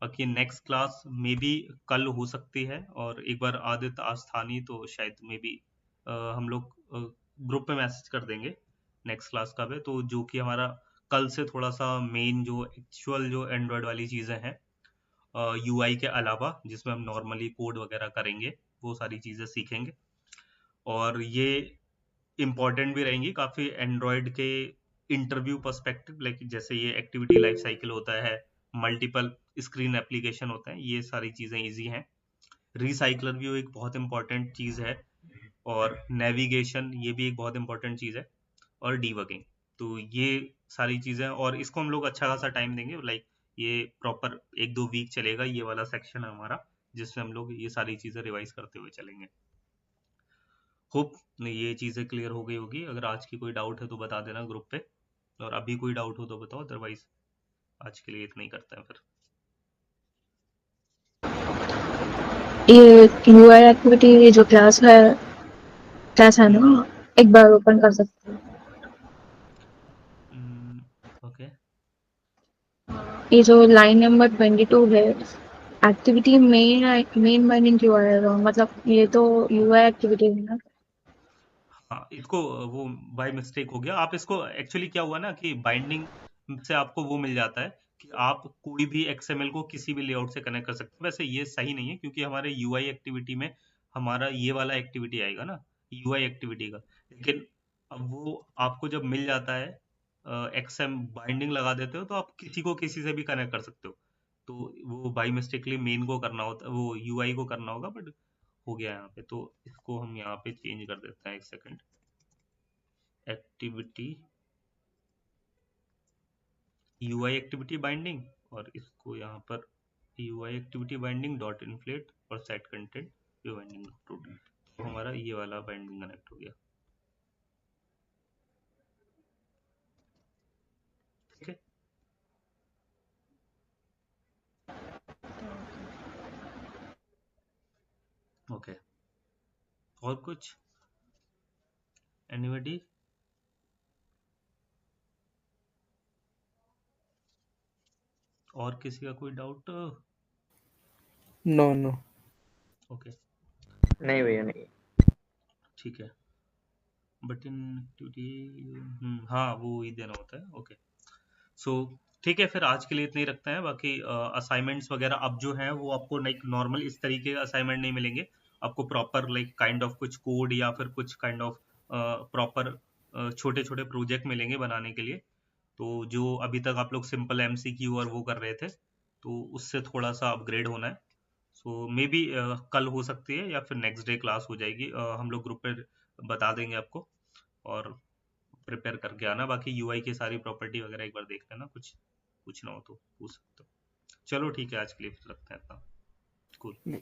बाकी नेक्स्ट क्लास में भी कल हो सकती है, और एक बार आदित्य आज था नहीं तो शायद में भी हम लोग ग्रुप में मैसेज कर देंगे नेक्स्ट क्लास का भी, तो जो कि हमारा कल से थोड़ा सा मेन जो एक्चुअल जो एंड्रॉयड वाली चीज़ें हैं यूआई के अलावा, जिसमें हम नॉर्मली कोड वगैरह करेंगे, वो सारी चीज़ें सीखेंगे। और ये इम्पॉर्टेंट भी रहेंगी काफ़ी एंड्रॉयड के इंटरव्यू पर्सपेक्टिव, लाइक जैसे ये एक्टिविटी लाइफ साइकिल होता है, मल्टीपल स्क्रीन एप्लीकेशन होते हैं, ये सारी चीज़ें इजी हैं। रिसाइकलर भी एक बहुत इंपॉर्टेंट चीज़ है, और नेविगेशन ये भी एक बहुत इंपॉर्टेंट चीज़ है, और डीबगिंग। तो ये सारी चीज़ें, और इसको हम लोग अच्छा खासा टाइम देंगे, लाइक ये प्रॉपर 1-2 वीक चलेगा ये वाला सेक्शन है हमारा, जिसमें हम लोग ये सारी चीज़ें रिवाइज करते हुए चलेंगे। होप ये चीज़ें क्लियर हो गई होगी। अगर आज की कोई डाउट है तो बता देना ग्रुप पे, और अभी कोई डाउट हो तो बताओ, अदरवाइज आज के लिए इतना ही करते हैं फिर। ये यूआई एक्टिविटी जो क्लास है ना, एक बार ओपन कर सकते हैं। ओके, ये जो लाइन नंबर 22 है, एक्टिविटी मेन बाइंडिंग क्यों आएगा, मतलब ये तो यूआई एक्टिविटी है ना। हाँ इसको वो बाय मिस्टेक हो गया। आप इसको एक्चुअली क्या हुआ ना कि बाइंडिंग से आपको वो मिल जाता है कि आप कोई भी एक्सएमएल को किसी भी लेआउट से कनेक्ट कर सकते हो। वैसे ये सही नहीं है, क्योंकि हमारे यूआई एक्टिविटी में हमारा ये वाला एक्टिविटी आएगा ना, यूआई एक्टिविटी का। लेकिन अब वो आपको जब मिल जाता है एक्सएम बाइंडिंग लगा देते हो, तो आप किसी को किसी से भी कनेक्ट कर सकते हो। तो वो बाई मिस्टेकली मेन को करना होता, वो यूआई को करना होगा, बट हो गया यहाँ पे। तो इसको हम यहाँ पे चेंज कर देते हैं, एक second, activity UI activity binding, और इसको यहाँ पर UI activity binding dot inflate और set content view binding dot, तो हमारा ये वाला बाइंडिंग कनेक्ट हो गया। ठीक है, ओके। और कुछ एनीबडी? और किसी का कोई डाउट? No no. ओके, नहीं भैया नहीं। ठीक है। बट इन एक्टिविटी, हाँ वो ही देना होता है। ओके, सो ठीक है, फिर आज के लिए इतने ही रखते हैं। बाकी असाइनमेंट्स वगैरह अब जो है वो आपको लाइक नॉर्मल इस तरीके का असाइनमेंट नहीं मिलेंगे आपको, प्रॉपर लाइक काइंड ऑफ कुछ कोड या फिर कुछ काइंड ऑफ प्रॉपर छोटे छोटे प्रोजेक्ट मिलेंगे बनाने के लिए। तो जो अभी तक आप लोग सिंपल MCQ और वो कर रहे थे, तो उससे थोड़ा सा अपग्रेड होना है। सो मे बी कल हो सकती है या फिर नेक्स्ट डे क्लास हो जाएगी। हम लोग ग्रुप पे बता देंगे आपको, और प्रिपेयर करके आना। बाकी UI की सारी प्रॉपर्टी वगैरह एक बार देख लेना, कुछ पूछना हो तो पूछ सकते हो। चलो ठीक है, आज के लिए फिर रखते हैं इतना। कूल।